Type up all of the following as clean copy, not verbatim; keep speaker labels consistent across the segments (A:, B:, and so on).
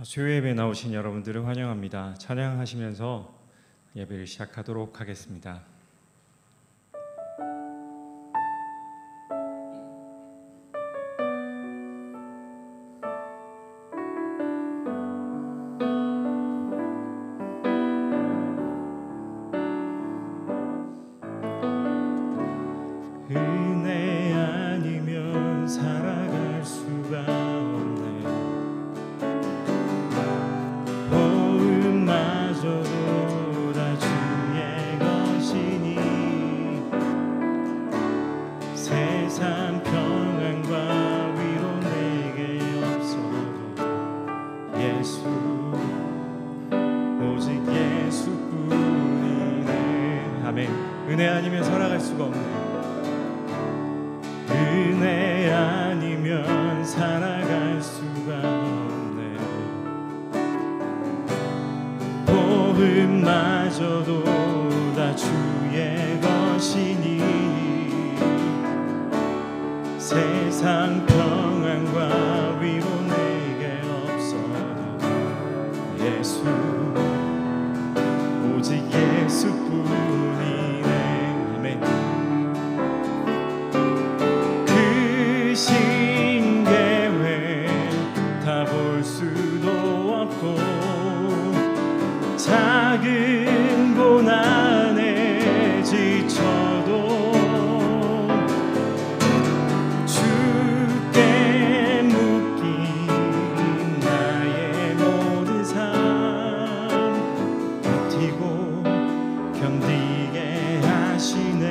A: 수요 예배에 나오신 여러분들을 환영합니다. 찬양하시면서 예배를 시작하도록 하겠습니다. 은혜 아니면 살아갈 수가 없네. 보음마저도 다 주의 것이니 세상 평안과 위로 내게 없어도 예수 오직 예수뿐이네. 아멘. 은혜 아니면 살아갈 수가 없네. 은혜 아니면 살아갈 수가 없네. 복음마저도 다 주의 것이니 세상 평안과 위로 내게 없어도 예수 오직 예수뿐이네. 아멘. 신계획 다 볼 수도 없고 작은 고난에 지쳐도 주께 묶인 나의 모든 삶 버티고 견디게 하시네.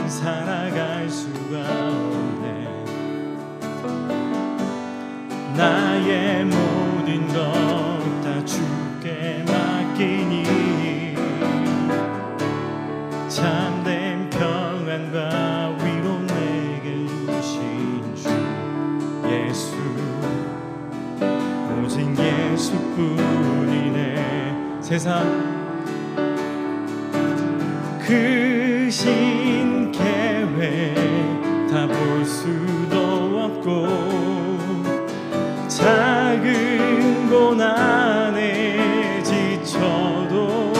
A: 살아갈 수가 없네. 나의 모든 것 다 주께 맡기니 참된 평안과 위로 내게 주신 주 예수 오직 예수뿐이네. 세상 크신 계획 다 볼 수도 없고 작은 고난에 지쳐도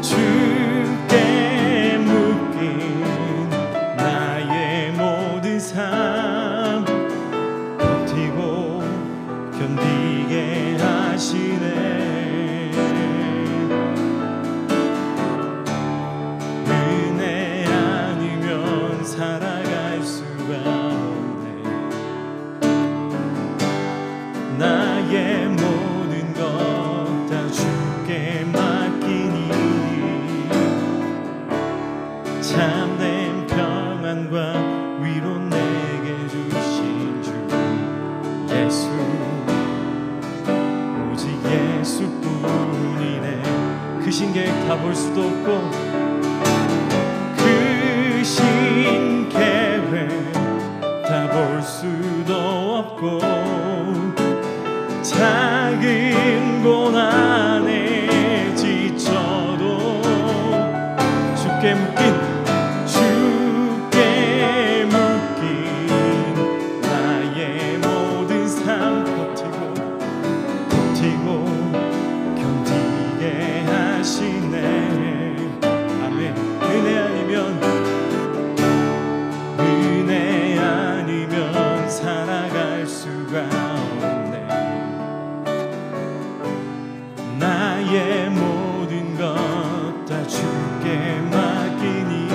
A: 주께 묶인 나의 모든 삶 버티고 견디게 하시네. 살아갈 수가 없네. 나의 모든 것 다 주께 맡기니 참된 평안과 위로 내게 주신 주 예수 오직 예수뿐이네. 크신 계획 다 볼 수도 없고 신 계획 다 볼 수도 없고 작은 고난에 지쳐도 주께 묶인 나의 모든 삶 버티고 견디게 하시네. 아멘. 은혜 아니면 살아갈 수가 없네. 나의 모든 것 다 주께 맡기니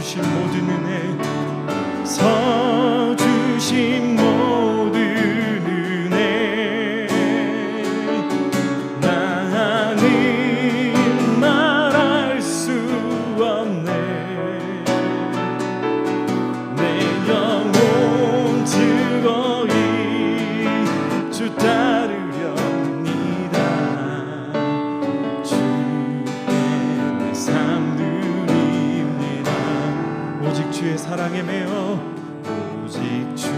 A: 주신 모든 은혜, 주신 모든 은혜, 나는 말할 수 없네. 내 영혼 즐거이 주 따르렵니다. 주께 내 삶 드립니다. 오직 주의 사랑에 매여, 오직 주의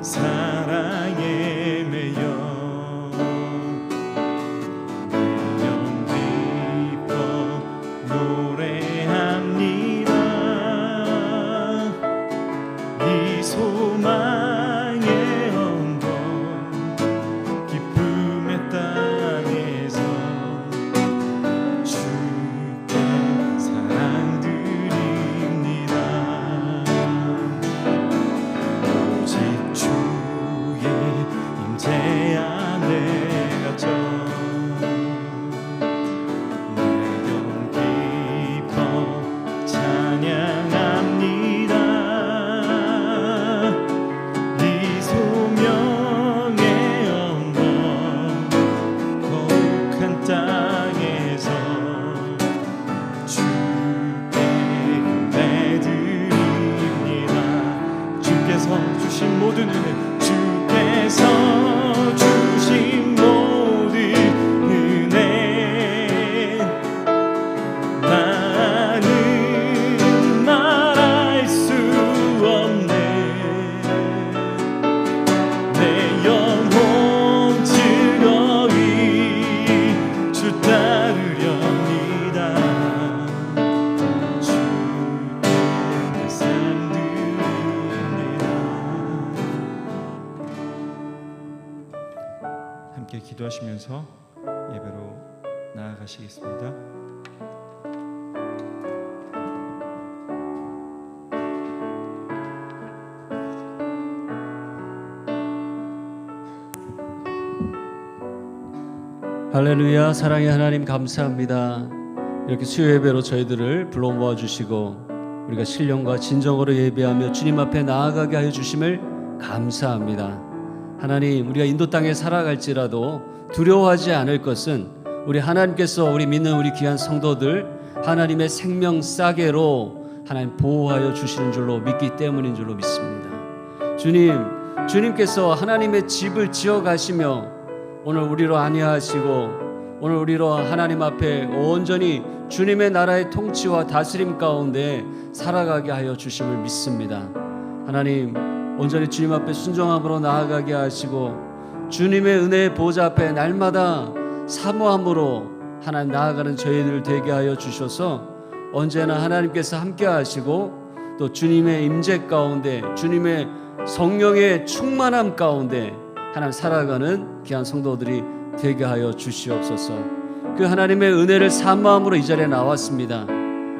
A: 사랑에 매여 영 기뻐 노래합니다. 이 소망의 언덕 기쁨의 땅에서 주께 사랑 드립니다. 오직 주의 임재 안에 갇혀 내 영 기뻐 찬양합니다. 이 소명의 언덕 거룩한 땅에서 주께 예배드립니다. 주께서 주신 모든 은혜, 주께서 주신 모든 은혜, 나는 말할 수 없네. 내 영혼 즐거이 주 따르렵니다. 주께 내 삶 드립니다. 함께 기도하시면서 예배로 나아가시겠습니다.
B: 할렐루야. 사랑의 하나님 감사합니다. 이렇게 수요 예배로 저희들을 불러 모아 주시고 우리가 신령과 진정으로 예배하며 주님 앞에 나아가게 하여 주심을 감사합니다. 하나님, 우리가 인도 땅에 살아갈지라도 두려워하지 않을 것은 우리 하나님께서 우리 믿는 우리 귀한 성도들 하나님의 생명 싸개로 하나님 보호하여 주시는 줄로 믿기 때문인 줄로 믿습니다. 주님께서 하나님의 집을 지어 가시며 오늘 우리로 안위하시고 오늘 우리로 하나님 앞에 온전히 주님의 나라의 통치와 다스림 가운데 살아가게 하여 주심을 믿습니다. 하나님, 온전히 주님 앞에 순종함으로 나아가게 하시고 주님의 은혜의 보좌 앞에 날마다 사모함으로 하나님 나아가는 저희들 되게 하여 주셔서 언제나 하나님께서 함께 하시고 또 주님의 임재 가운데 주님의 성령의 충만함 가운데 하나님 살아가는 귀한 성도들이 되게 하여 주시옵소서. 그 하나님의 은혜를 사모함으로 이 자리에 나왔습니다.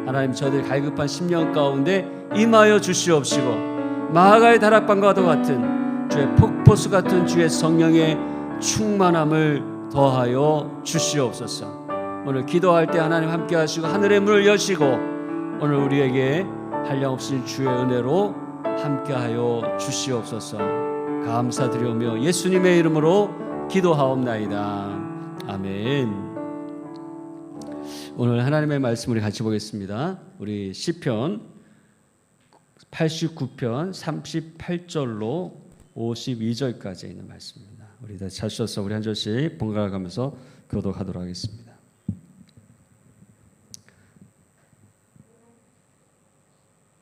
B: 하나님, 저희들 갈급한 심령 가운데 임하여 주시옵시고 마가의 다락방과도 같은 주의 폭포수 같은 주의 성령의 충만함을 더하여 주시옵소서. 오늘 기도할 때 하나님 함께 하시고 하늘의 문을 여시고 오늘 우리에게 한량없이 주의 은혜로 함께 하여 주시옵소서. 감사드리오며 예수님의 이름으로 기도하옵나이다. 아멘. 오늘 하나님의 말씀 우리 같이 보겠습니다. 우리 시편 89편 38절로 52절까지 있는 말씀입니다. 우리 다 잘 써서 우리 한 절씩 번갈아 가면서 교독하도록 하겠습니다.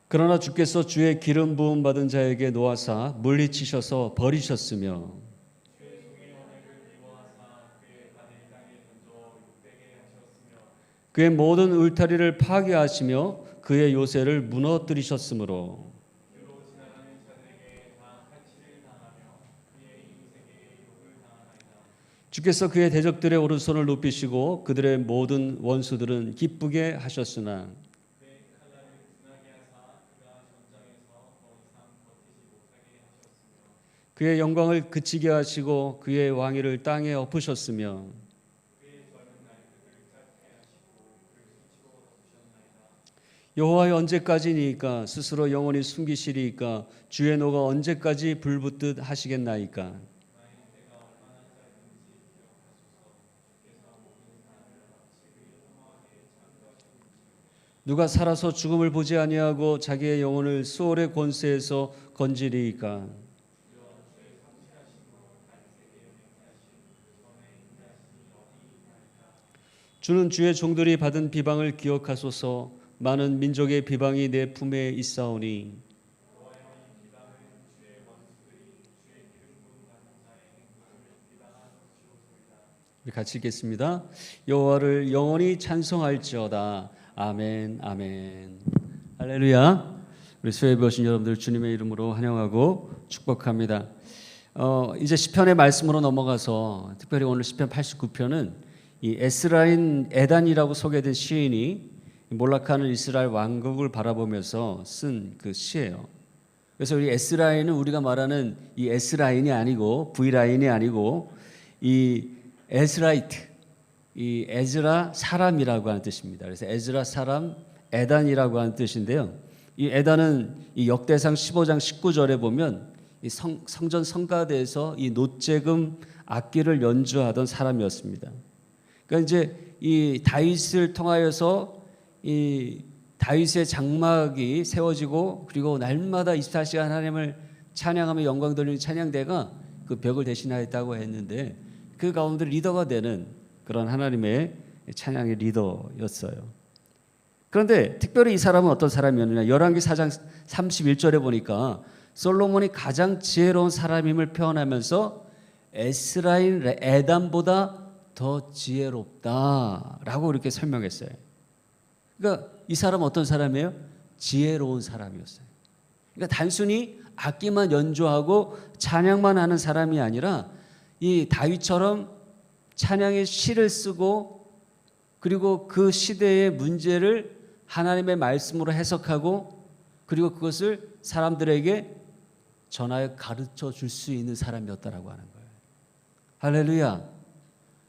B: 그러나 주께서 주의 기름 부음 받은 자에게 놓아사 물리치셔서 버리셨으며 그의 모든 울타리를 파괴하시며 그의 요새를 무너뜨리셨으므로 주께서 그의 대적들의 오른손을 높이시고 그들의 모든 원수들은 기쁘게 하셨으나 그의 영광을 그치게 하시고 그의 왕위를 땅에 엎으셨으며 여호와여 언제까지니까 스스로 영원히 숨기시리이까 주의 노가 언제까지 불붙듯 하시겠나이까. 누가 살아서 죽음을 보지 아니하고 자기의 영혼을 수월의 권세에서 건지리이까. 주는 주의 종들이 받은 비방을 기억하소서. 많은 민족의 비방이 내 품에 있사오니. 우리 같이 읽겠습니다. 여호와를 영원히 찬송할지어다. 아멘, 아멘. 할렐루야. 우리 수요예배 오신 여러분들 주님의 이름으로 환영하고 축복합니다. 이제 시편의 말씀으로 넘어가서 특별히 오늘 시편 89편은 이 에스라인 에단이라고 소개된 시인이 몰락하는 이스라엘 왕국을 바라보면서 쓴 그 시예요. 그래서 우리 에스라인은 우리가 말하는 이 S라인이 아니고 V라인이 아니고 이 에스라이트, 이 에즈라 사람이라고 하는 뜻입니다. 그래서 에즈라 사람 에단이라고 하는 뜻인데요. 이 에단은 이 역대상 15장 19절에 보면 이 성전 성가대에서 이 노재금 악기를 연주하던 사람이었습니다. 그러니까 이제 이 다윗을 통하여서 이 다윗의 장막이 세워지고 그리고 날마다 24시간 하나님을 찬양하며 영광 돌리는 찬양대가 그 벽을 대신하였다고 했는데 그 가운데 리더가 되는 그런 하나님의 찬양의 리더였어요. 그런데 특별히 이 사람은 어떤 사람이었느냐? 열왕기 4장 31절에 보니까 솔로몬이 가장 지혜로운 사람임을 표현하면서 에스라인 에단보다 더 지혜롭다라고 이렇게 설명했어요. 그러니까 이 사람은 어떤 사람이에요? 지혜로운 사람이었어요. 그러니까 단순히 악기만 연주하고 찬양만 하는 사람이 아니라 이 다윗처럼 찬양의 시를 쓰고 그리고 그 시대의 문제를 하나님의 말씀으로 해석하고 그리고 그것을 사람들에게 전하여 가르쳐 줄 수 있는 사람이었다라고 하는 거예요. 할렐루야.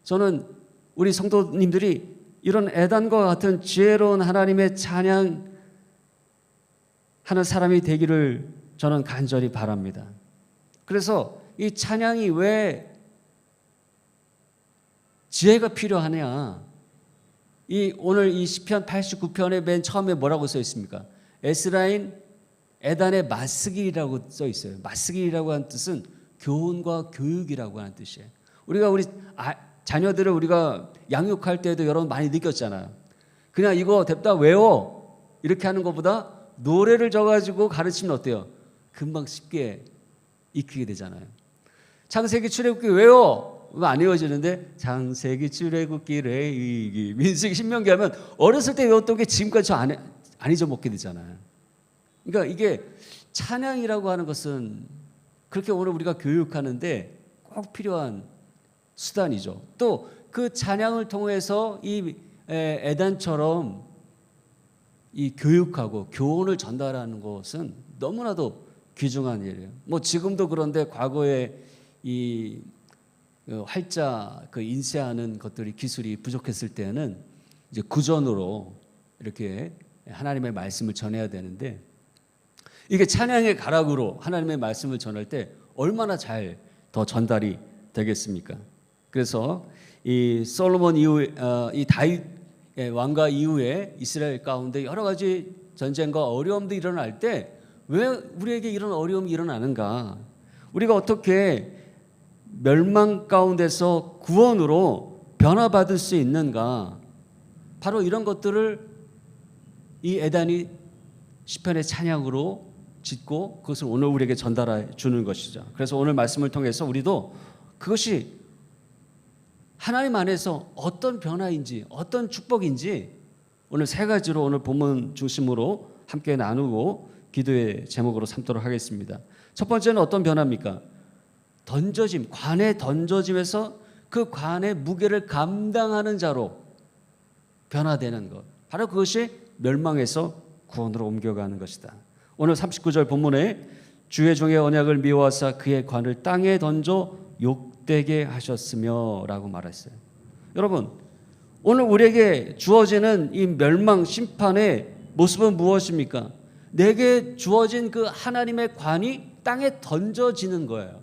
B: 저는 우리 성도님들이 이런 에단과 같은 지혜로운 하나님의 찬양하는 사람이 되기를 저는 간절히 바랍니다. 그래서 이 찬양이 왜 지혜가 필요하냐? 오늘 이 시편 89편의 맨 처음에 뭐라고 써 있습니까? 에스라인 에단의 맞쓰기라고 써 있어요. 맞쓰기라고 하는 뜻은 교훈과 교육이라고 하는 뜻이에요. 우리가 우리 자녀들을 우리가 양육할 때도 여러분 많이 느꼈잖아요. 그냥 이거 됐다 외워 이렇게 하는 것보다 노래를 져가지고 가르치면 어때요? 금방 쉽게 익히게 되잖아요. 창세기 출애굽기 외워 안 외워지는데 창세기 출애굽기 레위기 민수기 신명기 하면 어렸을 때 외웠던 게 지금까지 안 잊어먹게 되잖아요. 그러니까 이게 찬양이라고 하는 것은 그렇게 오늘 우리가 교육하는데 꼭 필요한 수단이죠. 또 그 찬양을 통해서 이 에단처럼 이 교육하고 교훈을 전달하는 것은 너무나도 귀중한 일이에요. 뭐 지금도 그런데 과거에 이 활자 그 인쇄하는 것들이 기술이 부족했을 때는 이제 구전으로 이렇게 하나님의 말씀을 전해야 되는데 이게 찬양의 가락으로 하나님의 말씀을 전할 때 얼마나 잘 더 전달이 되겠습니까? 그래서 이 솔로몬 이후에 이 다윗 왕가 이후에 이스라엘 가운데 여러 가지 전쟁과 어려움도 일어날 때 왜 우리에게 이런 어려움이 일어나는가? 우리가 어떻게 멸망 가운데서 구원으로 변화받을 수 있는가? 바로 이런 것들을 이 에단이 시편의 찬양으로 짓고 그것을 오늘 우리에게 전달해 주는 것이죠. 그래서 오늘 말씀을 통해서 우리도 그것이 하나님 안에서 어떤 변화인지 어떤 축복인지 오늘 세 가지로 오늘 본문 중심으로 함께 나누고 기도의 제목으로 삼도록 하겠습니다. 첫 번째는 어떤 변화입니까? 던져짐, 관에 던져짐에서 그 관의 무게를 감당하는 자로 변화되는 것. 바로 그것이 멸망에서 구원으로 옮겨가는 것이다. 오늘 39절 본문에 주의 종의 언약을 미워하사 그의 관을 땅에 던져 욕되게 하셨으며 라고 말했어요. 여러분 오늘 우리에게 주어지는 이 멸망 심판의 모습은 무엇입니까? 내게 주어진 그 하나님의 관이 땅에 던져지는 거예요.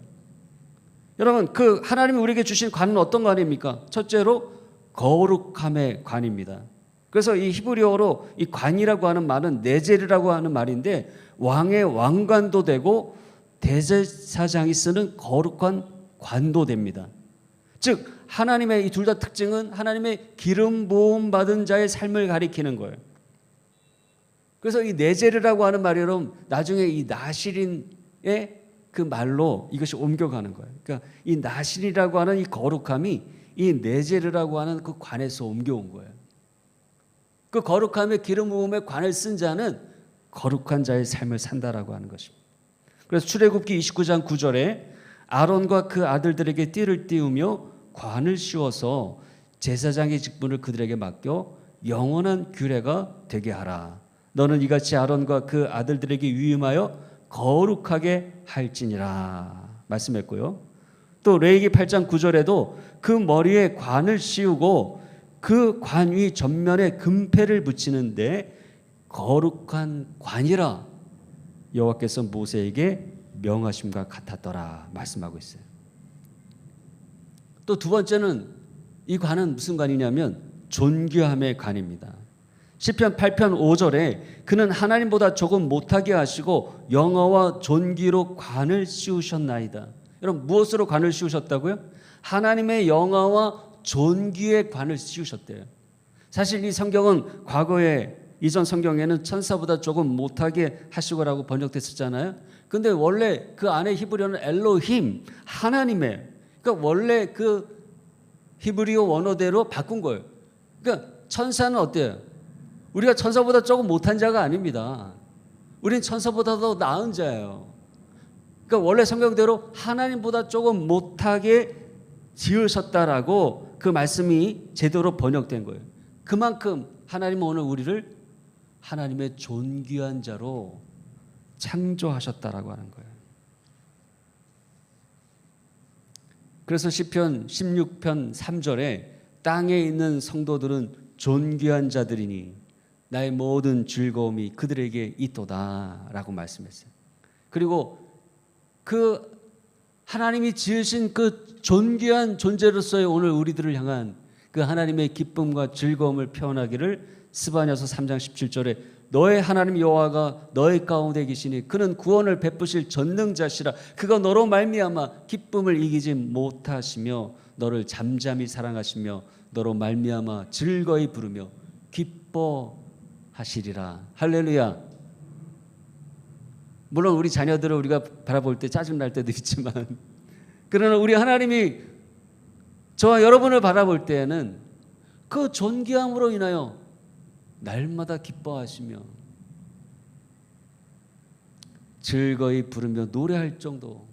B: 여러분, 그 하나님이 우리에게 주신 관은 어떤 관입니까? 첫째로 거룩함의 관입니다. 그래서 이 히브리어로 이 관이라고 하는 말은 네젤이라고 하는 말인데 왕의 왕관도 되고 대제사장이 쓰는 거룩한 관도 됩니다. 즉 하나님의 이 둘 다 특징은 하나님의 기름 부음 받은 자의 삶을 가리키는 거예요. 그래서 이 네젤이라고 하는 말이 여러분 나중에 이 나실인의 그 말로 이것이 옮겨가는 거예요. 그러니까 이 나실이라고 하는 이 거룩함이 이 네젤이라고 하는 그 관에서 옮겨온 거예요. 그 거룩함의 기름 부음의 관을 쓴 자는 거룩한 자의 삶을 산다라고 하는 것입니다. 그래서 출애굽기 29장 9절에 아론과 그 아들들에게 띠를 띄우며 관을 씌워서 제사장의 직분을 그들에게 맡겨 영원한 규례가 되게 하라. 너는 이같이 아론과 그 아들들에게 위임하여 거룩하게 할지니라 말씀했고요. 또 레위기 8장 9절에도 그 머리에 관을 씌우고 그 관 위 전면에 금패를 붙이는데 거룩한 관이라 여호와께서 모세에게 명하심과 같았더라 말씀하고 있어요. 또 두 번째는 이 관은 무슨 관이냐면 존귀함의 관입니다. 시편 8편 5절에 그는 하나님보다 조금 못하게 하시고 영어와 존귀로 관을 씌우셨나이다. 여러분 무엇으로 관을 씌우셨다고요? 하나님의 영어와 존귀의 관을 씌우셨대요. 사실 이 성경은 과거에 이전 성경에는 천사보다 조금 못하게 하시고라고 번역됐었잖아요. 근데 원래 그 안에 히브리어는 엘로힘, 하나님의, 그러니까 원래 그 히브리어 원어대로 바꾼 거예요. 그러니까 천사는 어때요? 우리가 천사보다 조금 못한 자가 아닙니다. 우린 천사보다 더 나은 자예요. 그러니까 원래 성경대로 하나님보다 조금 못하게 지으셨다라고 그 말씀이 제대로 번역된 거예요. 그만큼 하나님은 오늘 우리를 하나님의 존귀한 자로 창조하셨다라고 하는 거예요. 그래서 시편 16편 3절에 땅에 있는 성도들은 존귀한 자들이니 나의 모든 즐거움이 그들에게 있도다라고 말씀했어요. 그리고 그 하나님이 지으신 그 존귀한 존재로서의 오늘 우리들을 향한 그 하나님의 기쁨과 즐거움을 표현하기를 스바냐서 3장 17절에 너의 하나님 여호와가 너의 가운데 계시니 그는 구원을 베푸실 전능자시라. 그가 너로 말미암아 기쁨을 이기지 못하시며 너를 잠잠히 사랑하시며 너로 말미암아 즐거이 부르며 기뻐하시리라. 할렐루야. 물론 우리 자녀들을 우리가 바라볼 때 짜증날 때도 있지만 그러나 우리 하나님이 저와 여러분을 바라볼 때에는 그 존귀함으로 인하여 날마다 기뻐하시며 즐거이 부르며 노래할 정도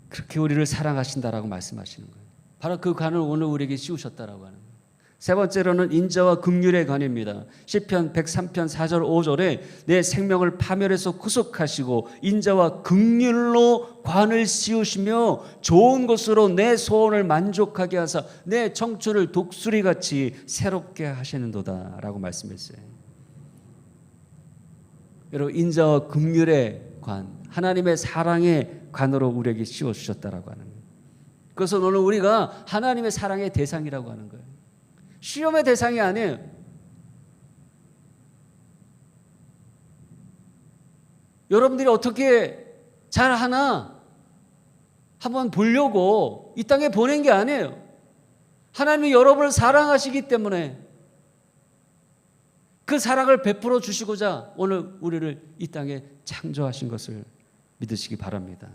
B: 그렇게 우리를 사랑하신다라고 말씀하시는 거예요. 바로 그 관을 오늘 우리에게 씌우셨다라고 하는 거예요. 세 번째로는 인자와 긍휼의 관입니다. 시편 103편 4절 5절에 내 생명을 파멸해서 구속하시고 인자와 긍휼로 관을 씌우시며 좋은 것으로 내 소원을 만족하게 하사 내 청춘을 독수리같이 새롭게 하시는도다 라고 말씀했어요. 여러분 인자와 긍휼의 관, 하나님의 사랑의 관으로 우리에게 씌워주셨다라고 하는 거예요. 그것은 오늘 우리가 하나님의 사랑의 대상이라고 하는 거예요. 시험의 대상이 아니에요. 여러분들이 어떻게 잘하나 한번 보려고 이 땅에 보낸 게 아니에요. 하나님이 여러분을 사랑하시기 때문에 그 사랑을 베풀어 주시고자 오늘 우리를 이 땅에 창조하신 것을 믿으시기 바랍니다.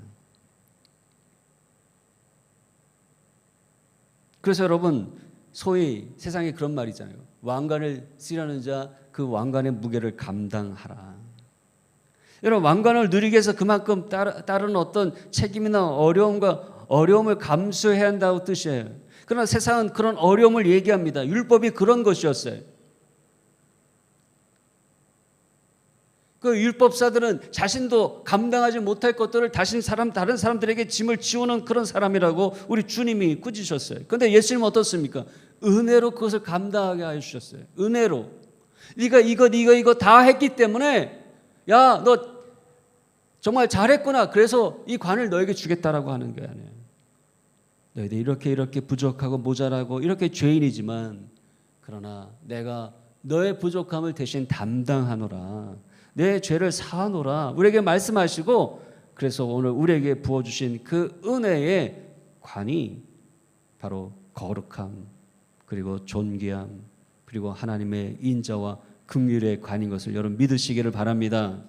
B: 그래서 여러분 소위 세상에 그런 말이 있잖아요. 왕관을 쓰려는 자 그 왕관의 무게를 감당하라. 여러분 왕관을 누리기 위해서 그만큼 다른 어떤 책임이나 어려움을 감수해야 한다고 뜻이에요. 그러나 세상은 그런 어려움을 얘기합니다. 율법이 그런 것이었어요. 그 율법사들은 자신도 감당하지 못할 것들을 다른 사람들에게 짐을 지우는 그런 사람이라고 우리 주님이 꾸짖으셨어요. 그런데 예수님은 어떻습니까? 은혜로 그것을 감당하게 하여 주셨어요. 은혜로. 네가 이거 다 했기 때문에 야, 너 정말 잘했구나. 그래서 이 관을 너에게 주겠다라고 하는 게 아니에요. 너희들 이렇게 부족하고 모자라고 이렇게 죄인이지만 그러나 내가 너의 부족함을 대신 담당하노라. 내 죄를 사하노라. 우리에게 말씀하시고 그래서 오늘 우리에게 부어주신 그 은혜의 관이 바로 거룩함 그리고 존귀함 그리고 하나님의 인자와 긍휼의 관인 것을 여러분 믿으시기를 바랍니다.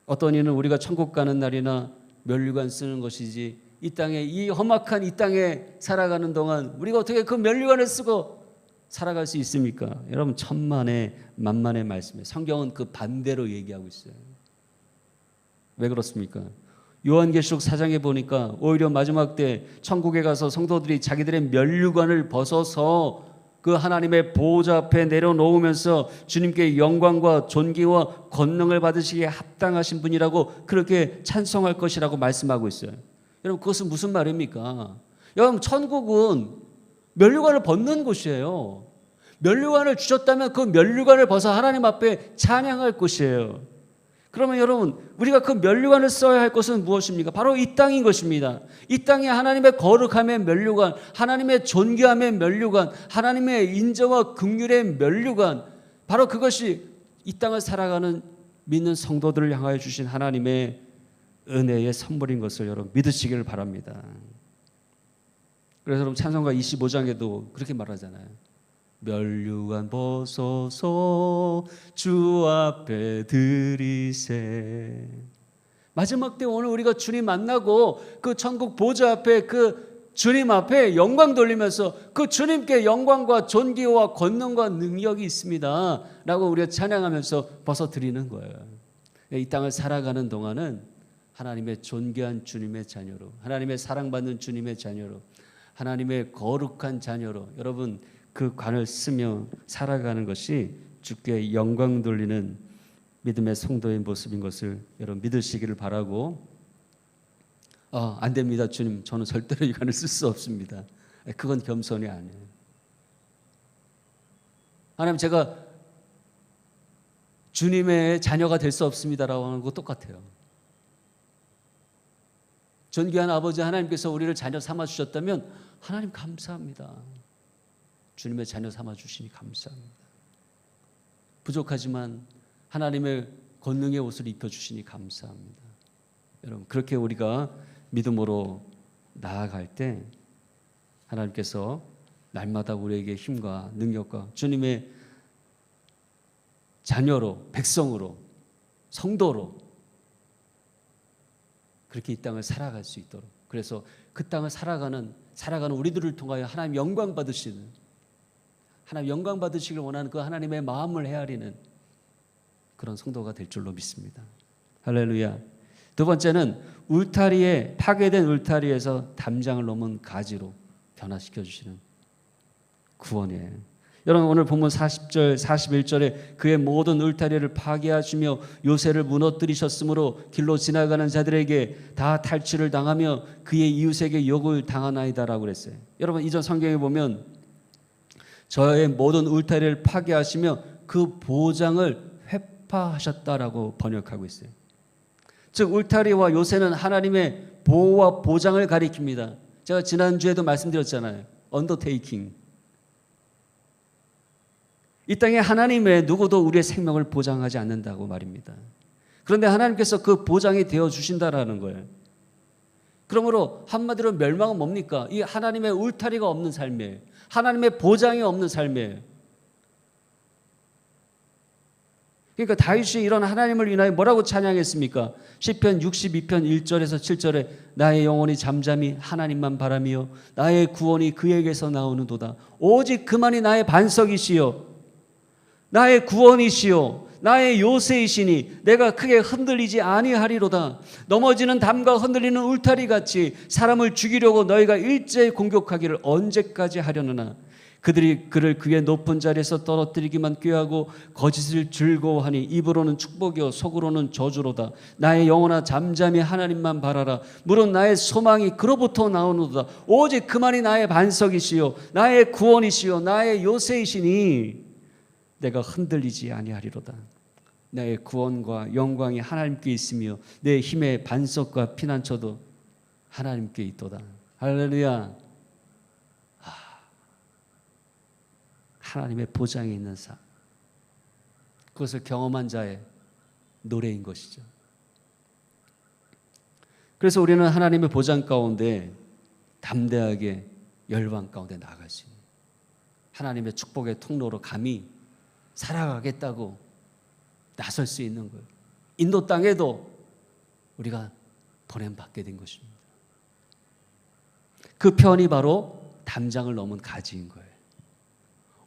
B: 어떤 이는 우리가 천국 가는 날이나 면류관 쓰는 것이지 이 땅에 이 험악한 이 땅에 살아가는 동안 우리가 어떻게 그 면류관을 쓰고 살아갈 수 있습니까? 여러분 천만의 만만의 말씀이에요. 성경은 그 반대로 얘기하고 있어요. 왜 그렇습니까? 요한계시록 4장에 보니까 오히려 마지막 때 천국에 가서 성도들이 자기들의 면류관을 벗어서 그 하나님의 보호자 앞에 내려놓으면서 주님께 영광과 존귀와 권능을 받으시기에 합당하신 분이라고 그렇게 찬송할 것이라고 말씀하고 있어요. 여러분 그것은 무슨 말입니까? 여러분 천국은 면류관을 벗는 곳이에요. 면류관을 주셨다면 그 면류관을 벗어 하나님 앞에 찬양할 곳이에요. 그러면 여러분 우리가 그 면류관을 써야 할 것은 무엇입니까? 바로 이 땅인 것입니다. 이 땅에 하나님의 거룩함의 면류관, 하나님의 존귀함의 면류관, 하나님의 인자와 긍휼의 면류관, 바로 그것이 이 땅을 살아가는 믿는 성도들을 향하여 주신 하나님의 은혜의 선물인 것을 여러분 믿으시기를 바랍니다. 그래서 여러분 찬송가 25장에도 그렇게 말하잖아요. 면류관 벗어서 주 앞에 드리세. 마지막 때 오늘 우리가 주님 만나고 그 천국 보좌 앞에 그 주님 앞에 영광 돌리면서 그 주님께 영광과 존귀와 권능과 능력이 있습니다 라고 우리가 찬양하면서 벗어드리는 거예요. 이 땅을 살아가는 동안은 하나님의 존귀한 주님의 자녀로, 하나님의 사랑받는 주님의 자녀로, 하나님의 거룩한 자녀로 여러분 그 관을 쓰며 살아가는 것이 주께 영광 돌리는 믿음의 성도의 모습인 것을 여러분 믿으시기를 바라고, 안 됩니다 주님, 저는 절대로 이 관을 쓸 수 없습니다. 그건 겸손이 아니에요. 하나님 제가 주님의 자녀가 될 수 없습니다라고 하는 거 똑같아요. 존귀한 아버지 하나님께서 우리를 자녀 삼아 주셨다면 하나님 감사합니다. 주님의 자녀 삼아 주시니 감사합니다. 부족하지만 하나님의 권능의 옷을 입혀 주시니 감사합니다. 여러분 그렇게 우리가 믿음으로 나아갈 때 하나님께서 날마다 우리에게 힘과 능력과 주님의 자녀로, 백성으로, 성도로 그렇게 이 땅을 살아갈 수 있도록, 그래서 그 땅을 살아가는 우리들을 통하여 하나님 영광 받으시는, 하나님 영광 받으시길 원하는 그 하나님의 마음을 헤아리는 그런 성도가 될 줄로 믿습니다. 할렐루야. 두 번째는 울타리에, 파괴된 울타리에서 담장을 넘은 가지로 변화시켜 주시는 구원이에요. 여러분 오늘 본문 40절 41절에 그의 모든 울타리를 파괴하시며 요새를 무너뜨리셨으므로 길로 지나가는 자들에게 다 탈취를 당하며 그의 이웃에게 욕을 당하나이다라고 그랬어요. 여러분 이전 성경에 보면 저의 모든 울타리를 파괴하시며 그 보장을 회파하셨다라고 번역하고 있어요. 즉 울타리와 요새는 하나님의 보호와 보장을 가리킵니다. 제가 지난주에도 말씀드렸잖아요. 언더테이킹. 이 땅에 하나님의 누구도 우리의 생명을 보장하지 않는다고 말입니다. 그런데 하나님께서 그 보장이 되어 주신다라는 거예요. 그러므로 한마디로 멸망은 뭡니까? 이 하나님의 울타리가 없는 삶이에요. 하나님의 보장이 없는 삶이에요. 그러니까 다윗이 이런 하나님을 인하여 뭐라고 찬양했습니까? 시편 62편 1절에서 7절에 나의 영혼이 잠잠히 하나님만 바라며 나의 구원이 그에게서 나오는도다. 오직 그만이 나의 반석이시요 나의 구원이시요 나의 요새이시니 내가 크게 흔들리지 아니하리로다. 넘어지는 담과 흔들리는 울타리같이 사람을 죽이려고 너희가 일제히 공격하기를 언제까지 하려느냐. 그들이 그를 그의 높은 자리에서 떨어뜨리기만 꾀하고 거짓을 즐거워하니 입으로는 축복이요 속으로는 저주로다. 나의 영혼아 잠잠히 하나님만 바라라. 물론 나의 소망이 그로부터 나오노다. 오직 그만이 나의 반석이시요 나의 구원이시요 나의 요새이시니 내가 흔들리지 아니하리로다. 나의 구원과 영광이 하나님께 있으며 내 힘의 반석과 피난처도 하나님께 있도다. 할렐루야. 하나님의 보장이 있는 삶, 그것을 경험한 자의 노래인 것이죠. 그래서 우리는 하나님의 보장 가운데 담대하게 열방 가운데 나아갈 수 있는, 하나님의 축복의 통로로 감히 살아가겠다고 나설 수 있는 거예요. 인도 땅에도 우리가 보냄받게 된 것입니다. 그 편이 바로 담장을 넘은 가지인 거예요.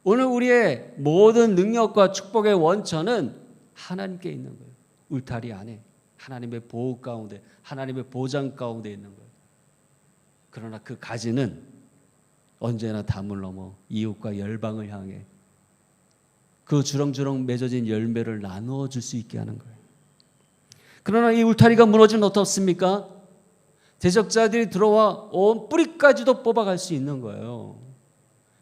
B: 오늘 우리의 모든 능력과 축복의 원천은 하나님께 있는 거예요. 울타리 안에, 하나님의 보호 가운데, 하나님의 보장 가운데 있는 거예요. 그러나 그 가지는 언제나 담을 넘어 이웃과 열방을 향해 그 주렁주렁 맺어진 열매를 나누어 줄 수 있게 하는 거예요. 그러나 이 울타리가 무너지면 어떻습니까? 대적자들이 들어와 온 뿌리까지도 뽑아갈 수 있는 거예요.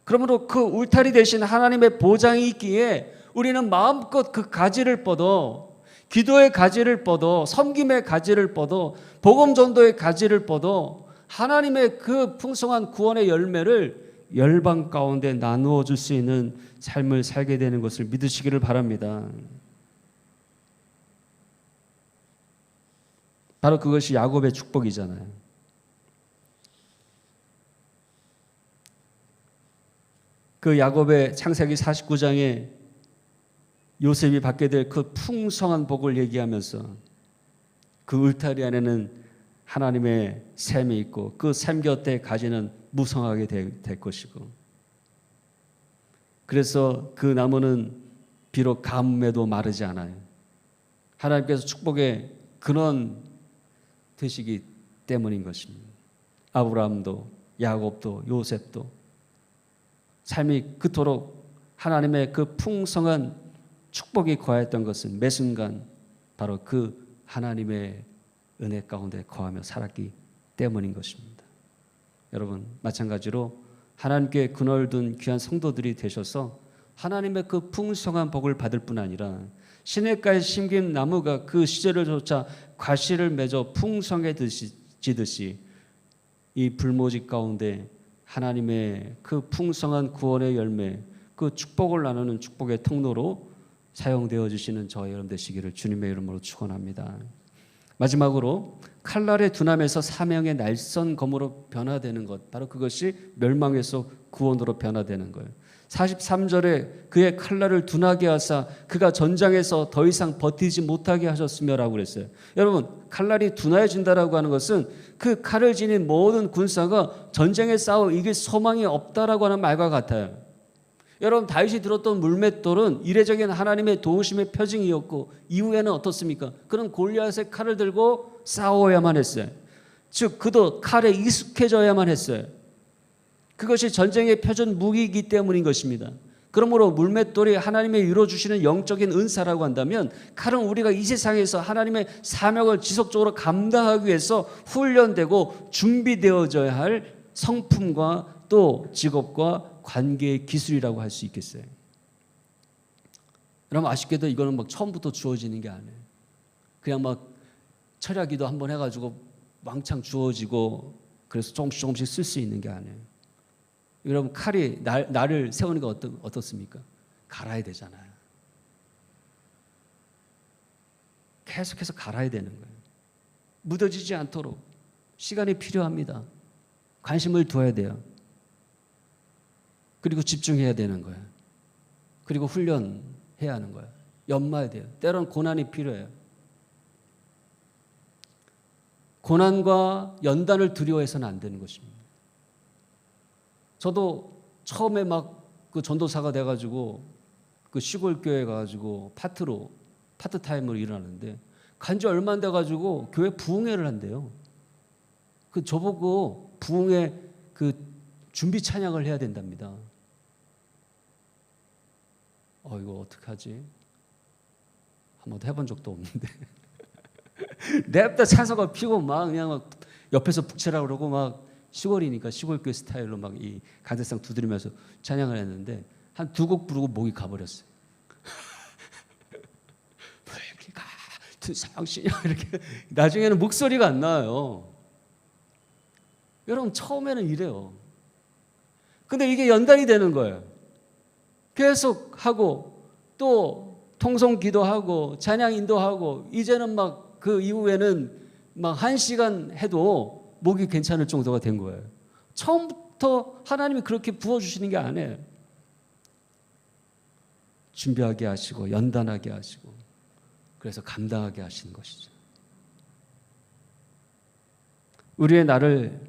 B: 그러므로 그 울타리 대신 하나님의 보장이 있기에 우리는 마음껏 그 가지를 뻗어, 기도의 가지를 뻗어, 섬김의 가지를 뻗어, 복음 전도의 가지를 뻗어 하나님의 그 풍성한 구원의 열매를 열방 가운데 나누어 줄 수 있는 삶을 살게 되는 것을 믿으시기를 바랍니다. 바로 그것이 야곱의 축복이잖아요. 그 야곱의 창세기 49장에 요셉이 받게 될 그 풍성한 복을 얘기하면서 그 울타리 안에는 하나님의 샘이 있고 그 샘 곁에 가지는 무성하게 될 것이고, 그래서 그 나무는 비록 가뭄에도 마르지 않아요. 하나님께서 축복의 근원 되시기 때문인 것입니다. 아브라함도 야곱도 요셉도 삶이 그토록 하나님의 그 풍성한 축복이 거했던 것은 매 순간 바로 그 하나님의 은혜 가운데 거하며 살았기 때문인 것입니다. 여러분, 마찬가지로 하나님께 근원을 둔 귀한 성도들이 되셔서 하나님의 그 풍성한 복을 받을 뿐 아니라 시냇가에 심긴 나무가 그 시절을 쫓아 과실을 맺어 풍성해지듯이 이 불모지 가운데 하나님의 그 풍성한 구원의 열매, 그 축복을 나누는 축복의 통로로 사용되어 주시는 저와 여러분 되시기를 주님의 이름으로 축원합니다. 마지막으로 칼날의 두남에서 사명의 날선 검으로 변화되는 것, 바로 그것이 멸망에서 구원으로 변화되는 거예요. 43절에 그의 칼날을 둔하게 하사 그가 전장에서 더 이상 버티지 못하게 하셨으며라고 그랬어요. 여러분, 칼날이 둔해진다라고 하는 것은 그 칼을 지닌 모든 군사가 전쟁에 싸워 이길 소망이 없다라고 하는 말과 같아요. 여러분, 다윗이 들었던 물맷돌은 이례적인 하나님의 도우심의 표징이었고 이후에는 어떻습니까? 그는 골리앗의 칼을 들고 싸워야만 했어요. 즉 그도 칼에 익숙해져야만 했어요. 그것이 전쟁의 표준 무기이기 때문인 것입니다. 그러므로 물맷돌이 하나님의 이루어주시는 영적인 은사라고 한다면 칼은 우리가 이 세상에서 하나님의 사명을 지속적으로 감당하기 위해서 훈련되고 준비되어져야 할 성품과 또 직업과 관계의 기술이라고 할 수 있겠어요. 여러분, 아쉽게도 이거는 막 처음부터 주어지는 게 아니에요. 그냥 막 철야기도 한번 해가지고 왕창 주어지고 그래서 조금씩 쓸 수 있는 게 아니에요. 여러분, 칼이 나를 세우는 게 어떻습니까? 갈아야 되잖아요. 계속해서 갈아야 되는 거예요. 묻어지지 않도록 시간이 필요합니다. 관심을 두어야 돼요. 그리고 집중해야 되는 거예요. 그리고 훈련해야 하는 거예요. 연마해야 돼요. 때로는 고난이 필요해요. 고난과 연단을 두려워해서는 안 되는 것입니다. 저도 처음에 막 그 전도사가 돼가지고 그 시골 교회 가가지고 파트타임으로 일하는데 간지 얼마 안 돼가지고 교회 부흥회를 한대요. 그 저보고 부흥회 그 준비 찬양을 해야 된답니다. 이거 어떡하지? 한 번도 해본 적도 없는데 냅다 찬송가 피고 막 그냥 막 옆에서 북치라고 그러고 막 시골이니까 시골교 스타일로 막 이 간대상 두드리면서 찬양을 했는데 한 2곡 부르고 목이 가버렸어요. 불기가 두상시냐 이렇게 나중에는 목소리가 안 나와요. 여러분 처음에는 이래요. 근데 이게 연단이 되는 거예요. 계속 하고 또 통성 기도하고 찬양 인도하고 이제는 막 그 이후에는 막 1시간 해도 목이 괜찮을 정도가 된 거예요. 처음부터 하나님이 그렇게 부어주시는 게 아니에요. 준비하게 하시고 연단하게 하시고 그래서 감당하게 하시는 것이죠. 우리의 나를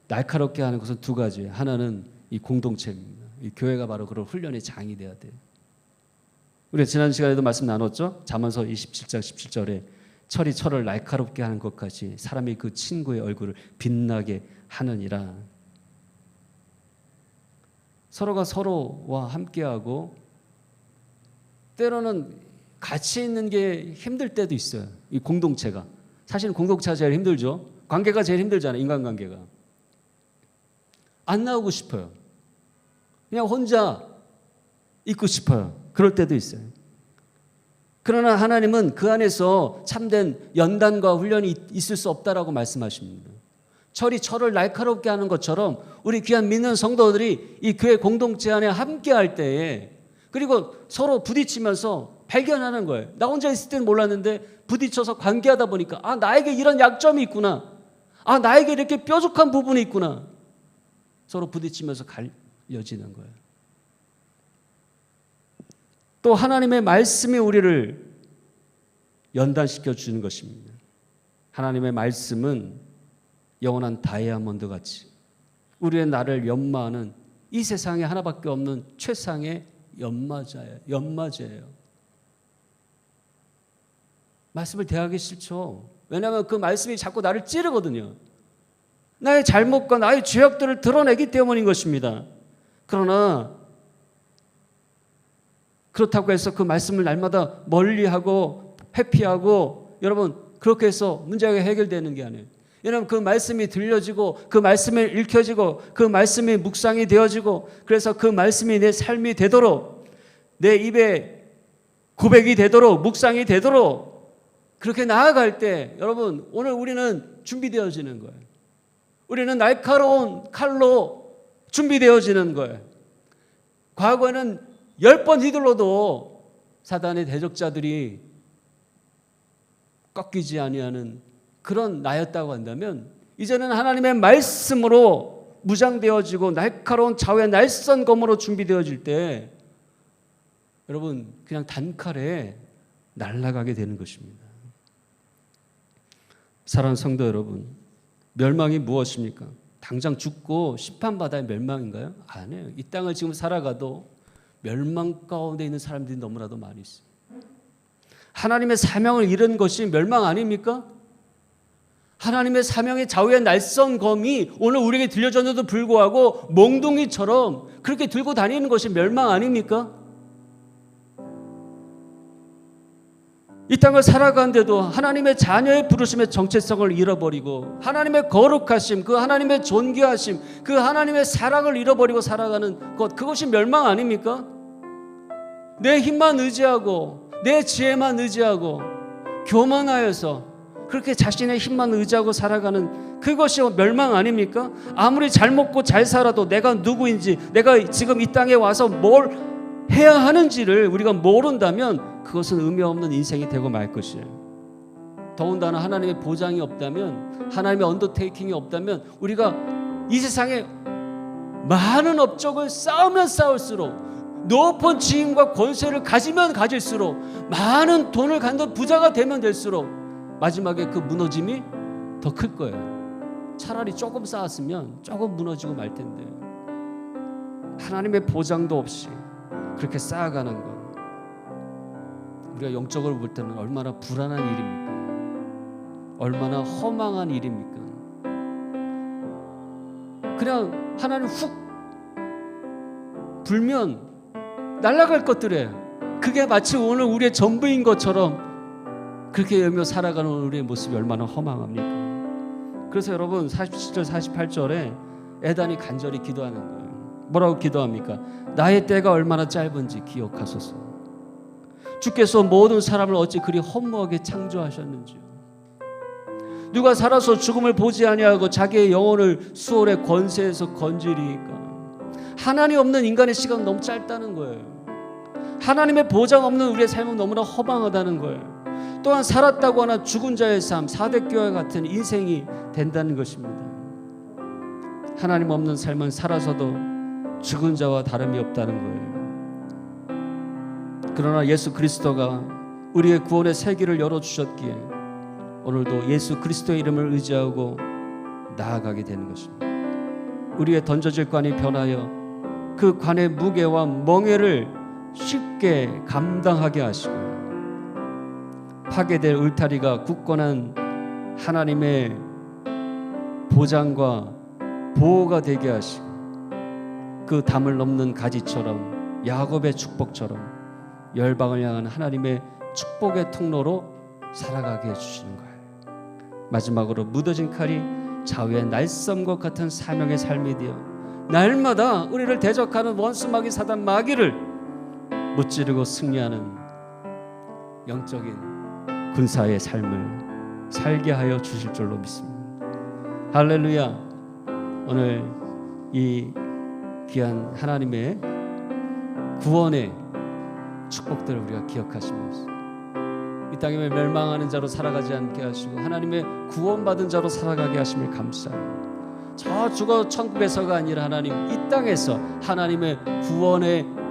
B: 날카롭게 하는 것은 2가지. 하나는 이 공동체입니다. 이 교회가 바로 그런 훈련의 장이 돼야 돼요. 우리 지난 시간에도 말씀 나눴죠. 잠언서 27장 17절에 철이 철을 날카롭게 하는 것까지 사람이 그 친구의 얼굴을 빛나게 하느니라. 서로가 서로와 함께하고 때로는 같이 있는 게 힘들 때도 있어요. 이 공동체가. 사실은 공동체가 제일 힘들죠. 관계가 제일 힘들잖아요. 인간관계가. 안 나오고 싶어요. 그냥 혼자 있고 싶어요. 그럴 때도 있어요. 그러나 하나님은 그 안에서 참된 연단과 훈련이 있을 수 없다라고 말씀하십니다. 철이 철을 날카롭게 하는 것처럼 우리 귀한 믿는 성도들이 이 교회 공동체 안에 함께할 때에 그리고 서로 부딪히면서 발견하는 거예요. 나 혼자 있을 때는 몰랐는데 부딪혀서 관계하다 보니까 나에게 이런 약점이 있구나. 나에게 이렇게 뾰족한 부분이 있구나. 서로 부딪히면서 갈려지는 거예요. 또 하나님의 말씀이 우리를 연단시켜 주는 것입니다. 하나님의 말씀은 영원한 다이아몬드 같이 우리의 나를 연마하는 이 세상에 하나밖에 없는 최상의 연마제예요. 말씀을 대하기 싫죠. 왜냐하면 그 말씀이 자꾸 나를 찌르거든요. 나의 잘못과 나의 죄악들을 드러내기 때문인 것입니다. 그러나 그렇다고 해서 그 말씀을 날마다 멀리하고 회피하고 여러분 그렇게 해서 문제가 해결되는 게 아니에요. 왜냐하면 그 말씀이 들려지고 그 말씀이 읽혀지고 그 말씀이 묵상이 되어지고 그래서 그 말씀이 내 삶이 되도록 내 입에 고백이 되도록 묵상이 되도록 그렇게 나아갈 때 여러분 오늘 우리는 준비되어지는 거예요. 우리는 날카로운 칼로 준비되어지는 거예요. 과거에는 10번 휘둘러도 사단의 대적자들이 꺾이지 아니하는 그런 나였다고 한다면 이제는 하나님의 말씀으로 무장되어지고 날카로운 좌우의 날선 검으로 준비되어질 때 여러분 그냥 단칼에 날아가게 되는 것입니다. 사랑하는 성도 여러분, 멸망이 무엇입니까? 당장 죽고 심판받아야 멸망인가요? 아니에요. 이 땅을 지금 살아가도 멸망 가운데 있는 사람들이 너무나도 많이 있어요. 하나님의 사명을 잃은 것이 멸망 아닙니까? 하나님의 사명의 좌우의 날선 검이 오늘 우리에게 들려졌는데도 불구하고 몽둥이처럼 그렇게 들고 다니는 것이 멸망 아닙니까? 이 땅을 살아가는데도 하나님의 자녀의 부르심의 정체성을 잃어버리고 하나님의 거룩하심, 그 하나님의 존귀하심, 그 하나님의 사랑을 잃어버리고 살아가는 것, 그것이 멸망 아닙니까? 내 힘만 의지하고 내 지혜만 의지하고 교만하여서 그렇게 자신의 힘만 의지하고 살아가는 그것이 멸망 아닙니까? 아무리 잘 먹고 잘 살아도 내가 누구인지 내가 지금 이 땅에 와서 뭘 해야 하는지를 우리가 모른다면 그것은 의미 없는 인생이 되고 말 것이에요. 더군다나 하나님의 보장이 없다면 하나님의 언더테이킹이 없다면 우리가 이 세상에 많은 업적을 쌓으면 쌓을수록 높은 지위과 권세를 가지면 가질수록 많은 돈을 갖는 부자가 되면 될수록 마지막에 그 무너짐이 더 클 거예요. 차라리 조금 쌓았으면 조금 무너지고 말 텐데 하나님의 보장도 없이 그렇게 쌓아가는 것 우리가 영적으로 볼 때는 얼마나 불안한 일입니까? 얼마나 허망한 일입니까? 그냥 하나님 훅 불면 날아갈 것들이에요. 그게 마치 오늘 우리의 전부인 것처럼 그렇게 여며 살아가는 우리의 모습이 얼마나 허망합니까? 그래서 여러분 47절 48절에 에단이 간절히 기도하는 거예요. 뭐라고 기도합니까? 나의 때가 얼마나 짧은지 기억하소서. 주께서 모든 사람을 어찌 그리 허무하게 창조하셨는지요. 누가 살아서 죽음을 보지 아니하고 자기의 영혼을 수월의 권세에서 건지리까. 하나님 없는 인간의 시간은 너무 짧다는 거예요. 하나님의 보장 없는 우리의 삶은 너무나 허망하다는 거예요. 또한 살았다고 하나 죽은 자의 삶, 사대교와 같은 인생이 된다는 것입니다. 하나님 없는 삶은 살아서도 죽은 자와 다름이 없다는 거예요. 그러나 예수 그리스도가 우리의 구원의 세계를 열어주셨기에 오늘도 예수 그리스도의 이름을 의지하고 나아가게 되는 것입니다. 우리의 던져질 관이 변하여 그 관의 무게와 멍에를 쉽게 감당하게 하시고 파괴될 울타리가 굳건한 하나님의 보장과 보호가 되게 하시고 그 담을 넘는 가지처럼 야곱의 축복처럼 열방을 향한 하나님의 축복의 통로로 살아가게 해주시는 거예요. 마지막으로 묻어진 칼이 좌우의 날쌘것 같은 사명의 삶이 되어 날마다 우리를 대적하는 원수 마귀 사단 마귀를 무찌르고 승리하는 영적인 군사의 삶을 살게 하여 주실 줄로 믿습니다. 할렐루야. 오늘 이 귀한 하나님의 구원의 축복들을 우리가 기억하시면서 이 땅에 멸망하는 자로 살아가지 않게 하시고 하나님의 구원받은 자로 살아가게 하심을 감사합니다. 저 죽어 천국에서가 아니라 하나님 이 땅에서 하나님의 구원의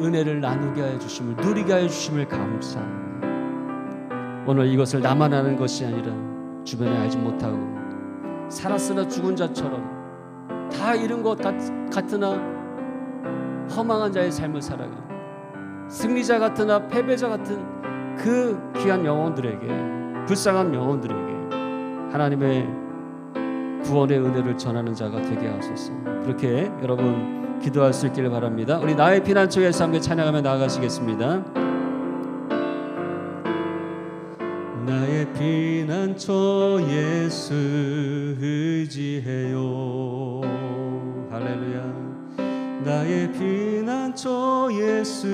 B: 은혜를 나누게 하여 주심을 누리게 하여 주심을 감사합니다. 오늘 이것을 나만 아는 것이 아니라 주변에 알지 못하고 살았으나 죽은 자처럼 다 잃은 것 같으나 허망한 자의 삶을 살아가는 승리자 같으나 패배자 같은 그 귀한 영혼들에게 불쌍한 영혼들에게 하나님의 구원의 은혜를 전하는 자가 되게 하소서. 그렇게 여러분 기도할 수 있기를 바랍니다. 우리 나의 피난처 예수 함께 찬양하며 나아가시겠습니다. 나의 피난처 예수 의지해요. 할렐루야. 나의 피난처 예수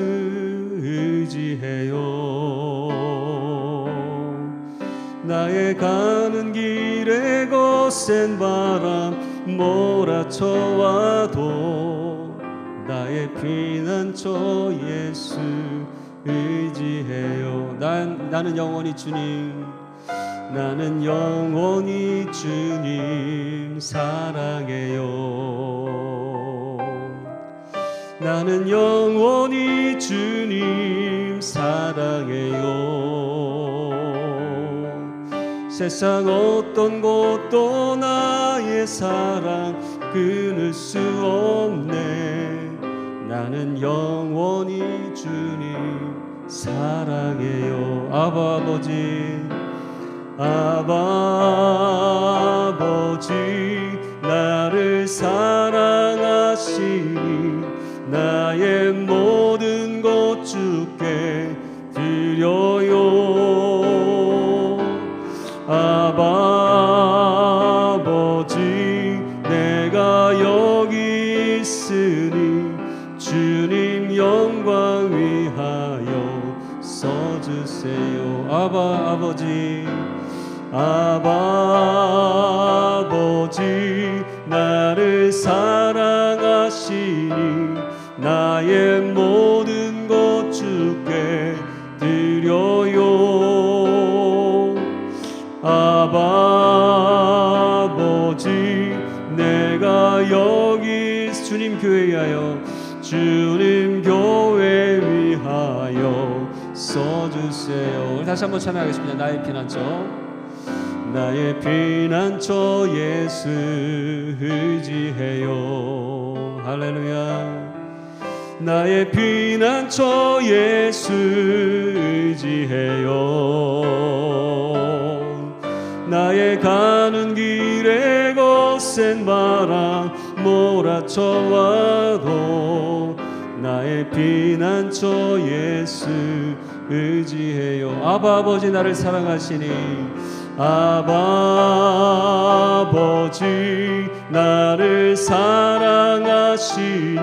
B: 의지해요. 나의 가는 길에 거센 바람 몰아쳐와도 나의 피난처 예수 의지해요. 나는 영원히 주님, 나는 영원히 주님 사랑해요. 나는 영원히 주님 사랑해요. 세상 어떤 것도 나의 사랑 끊을 수 없네. 나는 영원히 주님 사랑해요. 아바 아버지, 아바 아버지, 나를 사랑하시니 나의 모든 것 주께 드려요. 아바 아버지, 내가 여기 있으니 주님 영광 위하여 써주세요. 아바 아버지, 아바 아버지, 나를 사랑하시니 나의 모든 것 주께 드려요. 아바 아버지, 내가 여기 주님 교회 위하여 주님 교회 위하여 써주세요. 다시 한번 찬양하겠습니다. 나의 피난처, 나의 피난처 예수 의지해요. 할렐루야. 나의 피난처 예수 의지해요. 나의 가는 길에 거센 바람 몰아쳐와도 나의 피난처 예수 의지해요. 아바 아버지 나를 사랑하시니 아바 아버지 나를 사랑하시니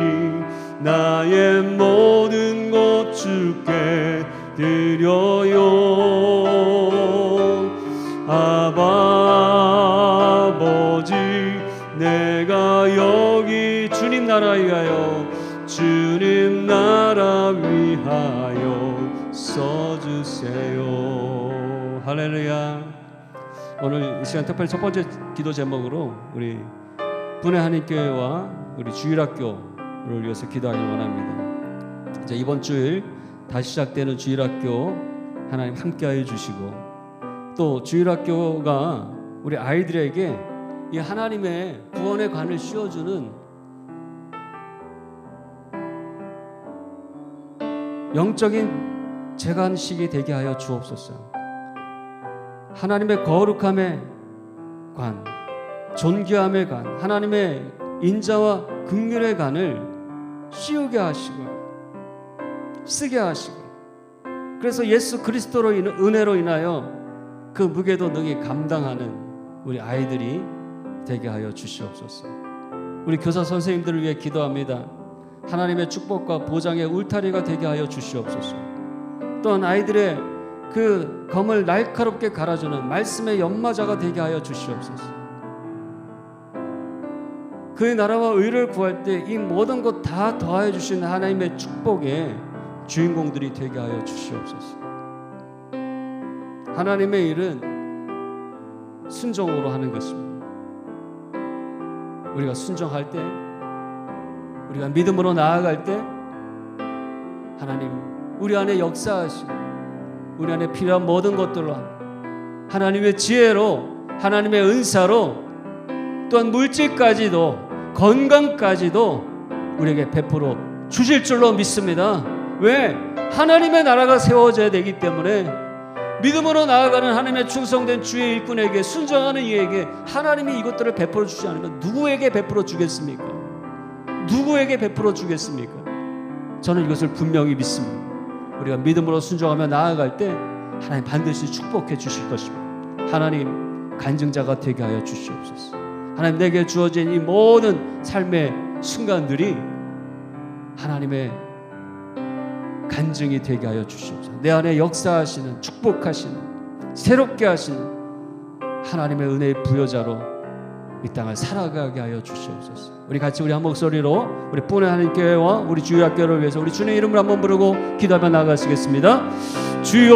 B: 나의 모든 것 주께 드려요. 아바 아버지 내가 여기 주님 나라 위하여 주님 나라 위하여 써주세요. 할렐루야. 오늘 이 시간 특별히 첫 번째 기도 제목으로 우리 분의 한인교회와 우리 주일학교를 위해서 기도하길 원합니다. 이제 이번 주일 다시 시작되는 주일학교 하나님 함께하여 주시고, 또 주일학교가 우리 아이들에게 이 하나님의 구원의 관을 씌워주는 영적인 재관식이 되게 하여 주옵소서. 하나님의 거룩함의 관, 존귀함의 관, 하나님의 인자와 긍휼의 관을 씌우게 하시고 쓰게 하시고, 그래서 예수 그리스도로 은혜로 인하여 그 무게도 능히 감당하는 우리 아이들이 되게 하여 주시옵소서. 우리 교사 선생님들을 위해 기도합니다. 하나님의 축복과 보장의 울타리가 되게 하여 주시옵소서. 또한 아이들의 그 검을 날카롭게 갈아주는 말씀의 연마자가 되게 하여 주시옵소서. 그의 나라와 의를 구할 때 이 모든 것 다 더하여 주시는 하나님의 축복의 주인공들이 되게 하여 주시옵소서. 하나님의 일은 순종으로 하는 것입니다. 우리가 순종할 때, 우리가 믿음으로 나아갈 때 하나님 우리 안에 역사하시고 우리 안에 필요한 모든 것들로 하나님의 지혜로, 하나님의 은사로, 또한 물질까지도, 건강까지도 우리에게 베풀어 주실 줄로 믿습니다. 왜? 하나님의 나라가 세워져야 되기 때문에 믿음으로 나아가는 하나님의 충성된 주의 일꾼에게, 순종하는 이에게 하나님이 이것들을 베풀어 주지 않으면 누구에게 베풀어 주겠습니까? 누구에게 베풀어 주겠습니까? 저는 이것을 분명히 믿습니다. 우리가 믿음으로 순종하며 나아갈 때 하나님 반드시 축복해 주실 것입니다. 하나님 간증자가 되게 하여 주시옵소서. 하나님 내게 주어진 이 모든 삶의 순간들이 하나님의 간증이 되게 하여 주시옵소서. 내 안에 역사하시는, 축복하시는, 새롭게 하시는 하나님의 은혜의 부여자로 이 땅을 살아가게 하여 주시옵소서. 우리 같이 우리 한 목소리로 우리 분의 하나님교회와 우리 주일학교를 위해서 우리 주님의 이름을 한번 부르고 기도하며 나아가시겠습니다. 주여,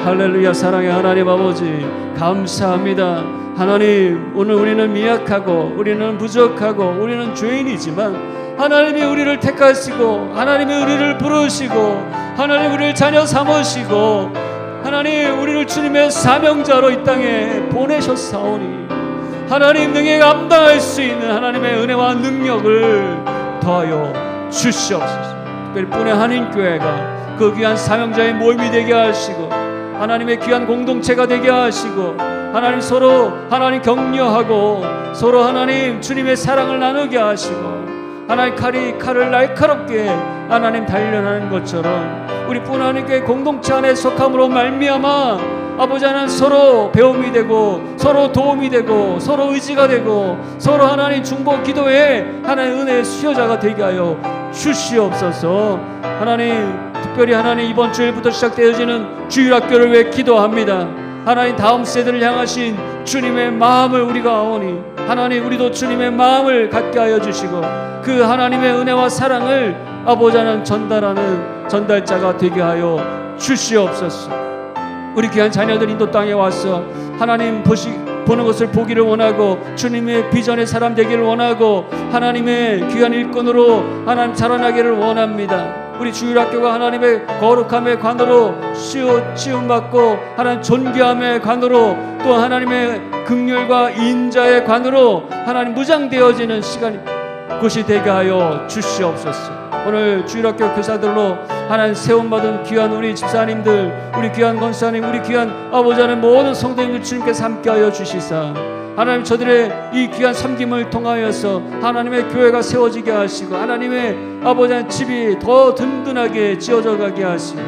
B: 할렐루야. 사랑의 하나님 아버지 감사합니다. 하나님, 오늘 우리는 미약하고 우리는 부족하고 우리는 죄인이지만 하나님이 우리를 택하시고 하나님이 우리를 부르시고 하나님 우리를 자녀 삼으시고 하나님 우리를 주님의 사명자로 이 땅에 보내셨사오니 하나님 능히 감당할 수 있는 하나님의 은혜와 능력을 더하여 주시옵소서. 특별히 분의 한인교회가 그 귀한 사명자의 모임이 되게 하시고 하나님의 귀한 공동체가 되게 하시고 하나님 서로 하나님 격려하고 서로 하나님 주님의 사랑을 나누게 하시고 하나님 칼을 날카롭게 하나님 단련하는 것처럼 우리 뿐 하나님께 공동체 안에 속함으로 말미암아 아버지 하나님 서로 배움이 되고 서로 도움이 되고 서로 의지가 되고 서로 하나님 중보 기도에 하나님 은혜의 수요자가 되게 하여 주시옵소서. 하나님 특별히 하나님 이번 주일부터 시작되어지는 주일학교를 위해 기도합니다. 하나님 다음 세대를 향하신 주님의 마음을 우리가 아오니 하나님 우리도 주님의 마음을 갖게 하여 주시고 그 하나님의 은혜와 사랑을 아버지 하나님 전달하는 전달자가 되게 하여 주시옵소서. 우리 귀한 자녀들 인도 땅에 와서 하나님 보는 것을 보기를 원하고 주님의 비전의 사람 되기를 원하고 하나님의 귀한 일꾼으로 하나님 자라나기를 원합니다. 우리 주일학교가 하나님의 거룩함의 관으로 치움받고 하나님 존귀함의 관으로 또 하나님의 긍휼과 인자의 관으로 하나님 무장되어지는 시간이 곳이 되게 하여 주시옵소서. 오늘 주일학교 교사들로 하나님 세움받은 귀한 우리 집사님들, 우리 귀한 권사님, 우리 귀한 아버지 하나님 모든 성도님들 주님께서 함께하여 주시사 하나님 저들의 이 귀한 섬김을 통하여서 하나님의 교회가 세워지게 하시고 하나님의 아버지 집이 더 든든하게 지어져 가게 하시고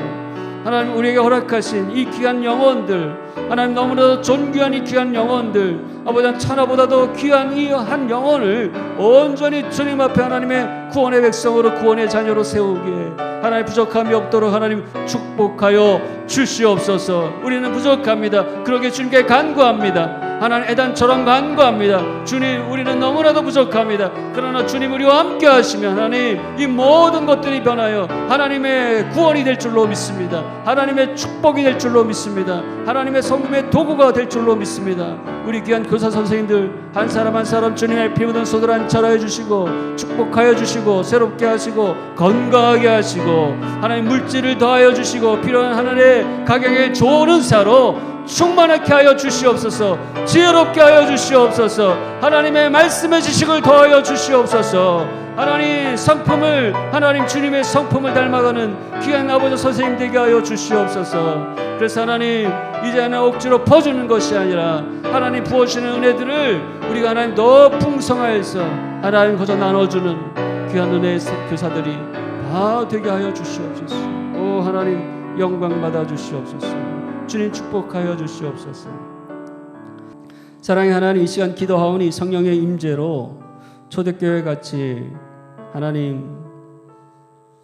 B: 하나님 우리에게 허락하신 이 귀한 영혼들 하나님 너무나도 존귀한 이 귀한 영혼들 아버지 천하보다도 귀한 이 한 영혼을 온전히 주님 앞에 하나님의 구원의 백성으로 구원의 자녀로 세우기에 하나님 부족함이 없도록 하나님 축복하여 주시옵소서. 우리는 부족합니다. 그러게 주님께 간구합니다. 하나님 애단처럼 간구합니다. 주님 우리는 너무나도 부족합니다. 그러나 주님 우리와 함께 하시면 하나님 이 모든 것들이 변하여 하나님의 구원이 될 줄로 믿습니다. 하나님의 축복이 될 줄로 믿습니다. 하나님의 성금의 도구가 될 줄로 믿습니다. 우리 귀한 교사 선생님들 한 사람 한 사람 주님의 피 묻은 손을 안찰하여 주시고 축복하여 주시고 새롭게 하시고 건강하게 하시고 하나님 물질을 더하여 주시고 필요한 하늘의 가격에 좋은 은사로 충만하게 하여 주시옵소서. 지혜롭게 하여 주시옵소서. 하나님의 말씀의 지식을 더하여 주시옵소서. 하나님 성품을 하나님 주님의 성품을 닮아가는 귀한 아버지 선생님 되게 하여 주시옵소서. 그래서 하나님 이제는 억지로 퍼주는 것이 아니라 하나님 부어주시는 은혜들을 우리가 하나님 더 풍성하여서 하나님 거저 나눠주는 귀한 은혜의 교사들이 다 되게 하여 주시옵소서. 오 하나님 영광 받아 주시옵소서. 주님 축복하여 주시옵소서. 사랑의 하나님 이 시간 기도하오니 성령의 임재로 초대교회 같이 하나님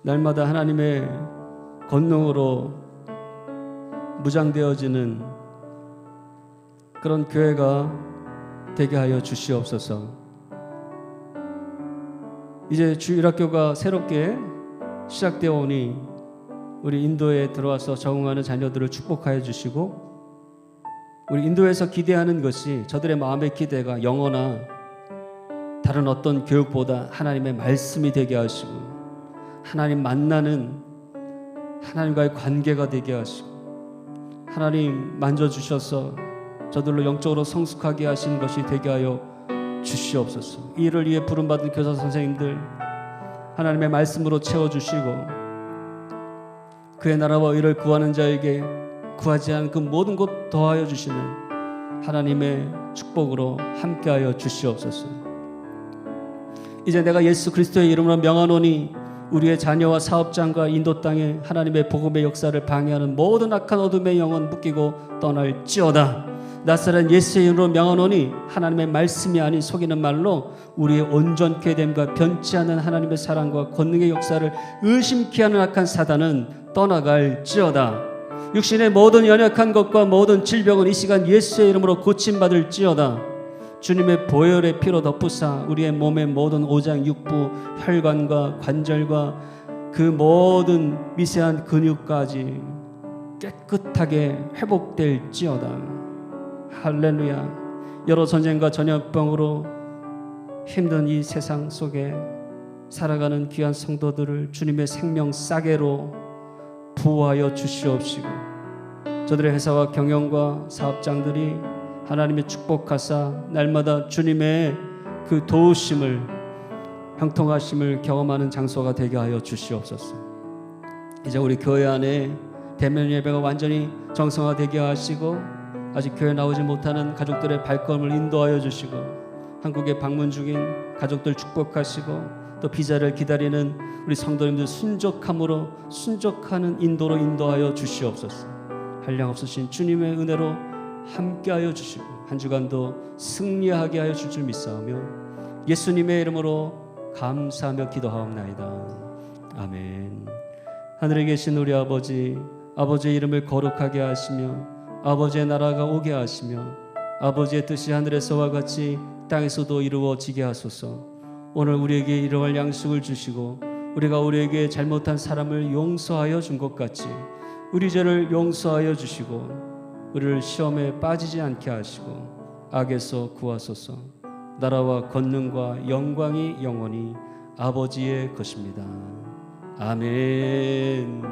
B: 날마다 하나님의 권능으로 무장되어지는 그런 교회가 되게 하여 주시옵소서. 이제 주일학교가 새롭게 시작되어 오니 우리 인도에 들어와서 적응하는 자녀들을 축복하여 주시고 우리 인도에서 기대하는 것이 저들의 마음의 기대가 영어나 다른 어떤 교육보다 하나님의 말씀이 되게 하시고 하나님 만나는 하나님과의 관계가 되게 하시고 하나님 만져주셔서 저들로 영적으로 성숙하게 하시는 것이 되게 하여 주시옵소서. 이 일을 위해 부름받은 교사 선생님들 하나님의 말씀으로 채워주시고 그의 나라와 의를 구하는 자에게 구하지 않은 그 모든 것 더하여 주시는 하나님의 축복으로 함께하여 주시옵소서. 이제 내가 예수 그리스도의 이름으로 명하노니 우리의 자녀와 사업장과 인도 땅에 하나님의 복음의 역사를 방해하는 모든 악한 어둠의 영혼 묶이고 떠날지어다. 나사렛 예수의 이름으로 명하노니 하나님의 말씀이 아닌 속이는 말로 우리의 온전케 됨과 변치 않는 하나님의 사랑과 권능의 역사를 의심케 하는 악한 사단은 떠나갈지어다. 육신의 모든 연약한 것과 모든 질병은 이 시간 예수의 이름으로 고침받을지어다. 주님의 보혈의 피로 덮으사 우리의 몸의 모든 오장 육부 혈관과 관절과 그 모든 미세한 근육까지 깨끗하게 회복될지어다. 할렐루야. 여러 전쟁과 전염병으로 힘든 이 세상 속에 살아가는 귀한 성도들을 주님의 생명 싸게로 보호하여 주시옵시고 저들의 회사와 경영과 사업장들이 하나님의 축복하사 날마다 주님의 그 도우심을 형통하심을 경험하는 장소가 되게 하여 주시옵소서. 이제 우리 교회 안에 대면 예배가 완전히 정상화되게 하시고 아직 교회 나오지 못하는 가족들의 발걸음을 인도하여 주시고 한국에 방문 중인 가족들 축복하시고 또 비자를 기다리는 우리 성도님들 순족함으로 순족하는 인도로 인도하여 주시옵소서. 한량없으신 주님의 은혜로 함께하여 주시고 한 주간도 승리하게 하여 줄 줄 믿사오며 예수님의 이름으로 감사하며 기도하옵나이다. 아멘. 하늘에 계신 우리 아버지, 아버지의 이름을 거룩하게 하시며 아버지의 나라가 오게 하시며 아버지의 뜻이 하늘에서와 같이 땅에서도 이루어지게 하소서. 오늘 우리에게 일용할 양식을 주시고 우리가 우리에게 잘못한 사람을 용서하여 준 것 같이 우리 죄를 용서하여 주시고 우리를 시험에 빠지지 않게 하시고 악에서 구하소서. 나라와 권능과 영광이 영원히 아버지의 것입니다. 아멘.